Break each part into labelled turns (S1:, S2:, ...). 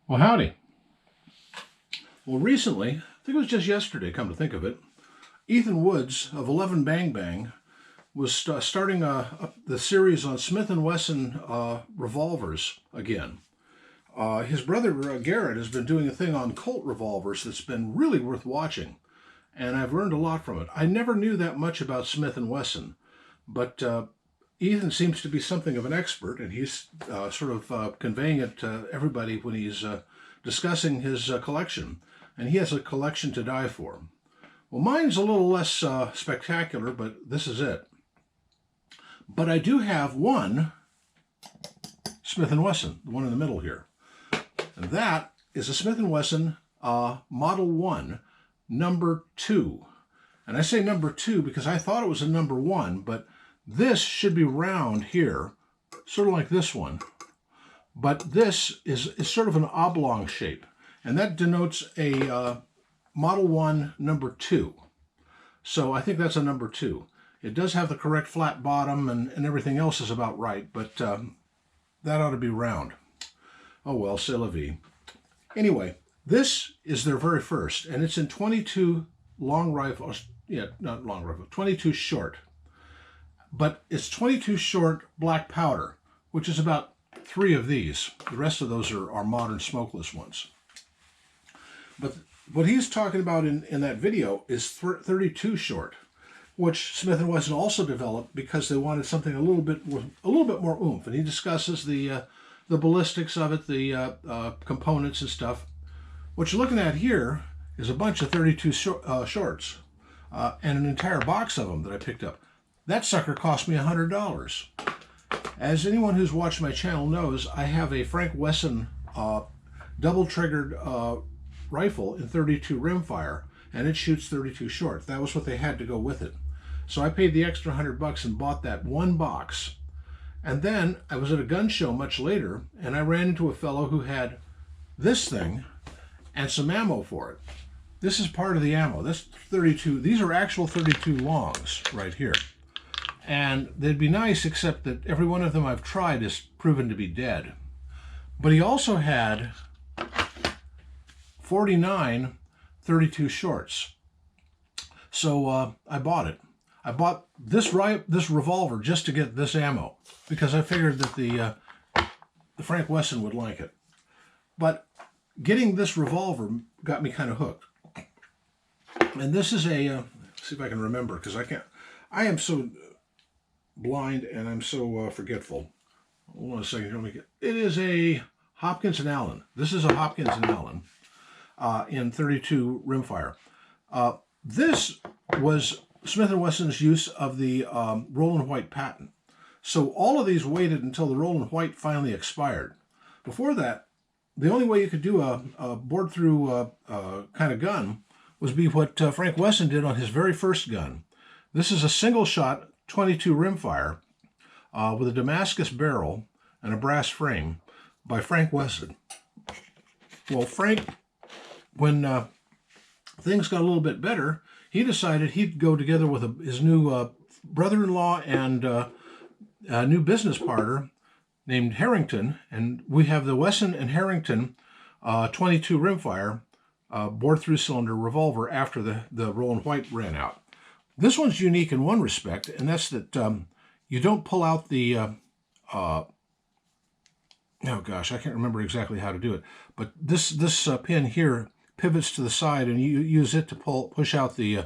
S1: Well, howdy. Well, recently, I think it was just yesterday, come to think of it, Ethan Woods of 11bangbang was starting the series on Smith & Wesson revolvers again. His brother Garrett has been doing a thing on Colt revolvers that's been really worth watching, and I've learned a lot from it. I never knew that much about Smith & Wesson, but Ethan seems to be something of an expert, and he's sort of conveying it to everybody when he's discussing his collection. And he has a collection to die for. Well, mine's a little less spectacular, but this is it. But I do have one Smith & Wesson, the one in the middle here. And that is a Smith & Wesson Model 1, number 2. And I say number 2 because I thought it was a number 1, but this should be round here, sort of like this one. But this is sort of an oblong shape. And that denotes a Model 1 number 2. So I think that's a number 2. It does have the correct flat bottom and everything else is about right, but that ought to be round. Oh well, c'est la vie. Anyway, this is their very first, and it's in 22 long rifle, not long rifle, 22 short. But it's 22 short black powder, which is about 3 of these. The rest of those are modern smokeless ones. But what he's talking about in that video is 32 short, which Smith & Wesson also developed because they wanted something a little bit more oomph. And he discusses the ballistics of it, the components and stuff. What you're looking at here is a bunch of 32 shorts and an entire box of them that I picked up. That sucker cost me $100. As anyone who's watched my channel knows, I have a Frank Wesson double-triggered rifle in 32 rimfire, and it shoots 32 short. That was what they had to go with it. So I paid the extra $100 and bought that one box. And then I was at a gun show much later, and I ran into a fellow who had this thing and some ammo for it. This is part of the ammo. This 32, these are actual 32 longs right here. And they'd be nice, except that every one of them I've tried is proven to be dead. But he also had 49 32 shorts. So I bought it. I bought this revolver just to get this ammo because I figured that the Frank Wesson would like it. But getting this revolver got me kind of hooked. And this is a, see if I can remember, because I am so blind and I'm so forgetful. Hold on a second. It is a Hopkinson Allen. This is a Hopkinson Allen in 32 rimfire. This was Smith & Wesson's use of the Rollin White patent. So all of these waited until the Rollin White finally expired. Before that, the only way you could do a bored-through kind of gun was be what Frank Wesson did on his very first gun. This is a single-shot 22 rimfire with a Damascus barrel and a brass frame by Frank Wesson. Well, Frank, when things got a little bit better, he decided he'd go together with his new brother-in-law and new business partner named Harrington, and we have the Wesson and Harrington 22 rimfire bore-through cylinder revolver after the Rollin White ran out. This one's unique in one respect, and that's that you don't pull out the, oh gosh, I can't remember exactly how to do it, but this pin here pivots to the side, and you use it to push out the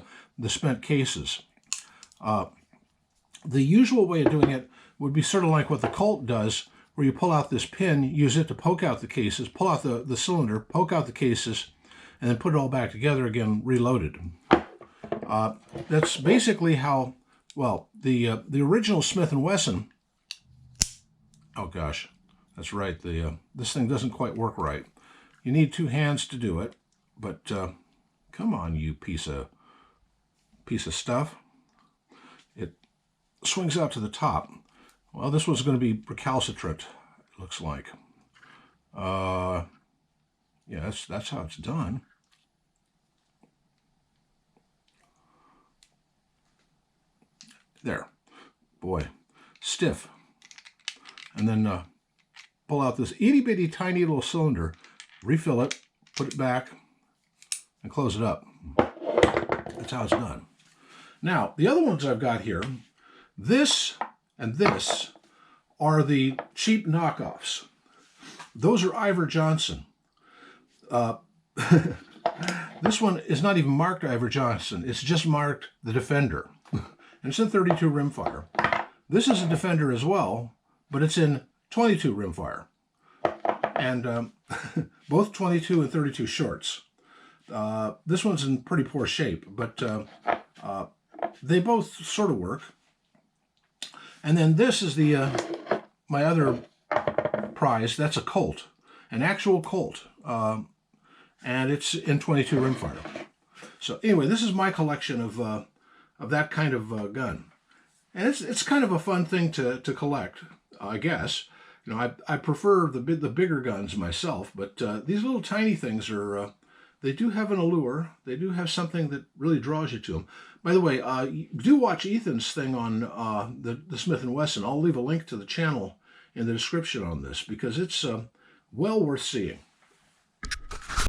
S1: spent cases. The usual way of doing it would be sort of like what the Colt does, where you pull out this pin, use it to poke out the cases, pull out the cylinder, poke out the cases, and then put it all back together again, reloaded. That's basically how, well, the original Smith & Wesson, oh gosh, that's right, this thing doesn't quite work right. You need 2 hands to do it, but come on, you piece of stuff. It swings out to the top. Well, this was going to be recalcitrant, it looks like. Yeah, that's how it's done. There. Boy, stiff. And then pull out this itty-bitty tiny little cylinder refill it, put it back, and close it up. That's how it's done. Now, the other ones I've got here, this and this are the cheap knockoffs. Those are Ivor Johnson. This one is not even marked Ivor Johnson. It's just marked the Defender. And it's in 32 rimfire. This is a Defender as well, but it's in 22 rimfire. And both 22 and 32 shorts. This one's in pretty poor shape, but they both sort of work. And then this is the my other prize. That's a Colt, an actual Colt, and it's in 22 rimfire. So anyway, this is my collection of that kind of gun, and it's kind of a fun thing to collect, I guess. You know, I prefer the bigger guns myself, but these little tiny things are. They do have an allure. They do have something that really draws you to them. By the way, do watch Ethan's thing on the Smith & Wesson. I'll leave a link to the channel in the description on this because it's well worth seeing.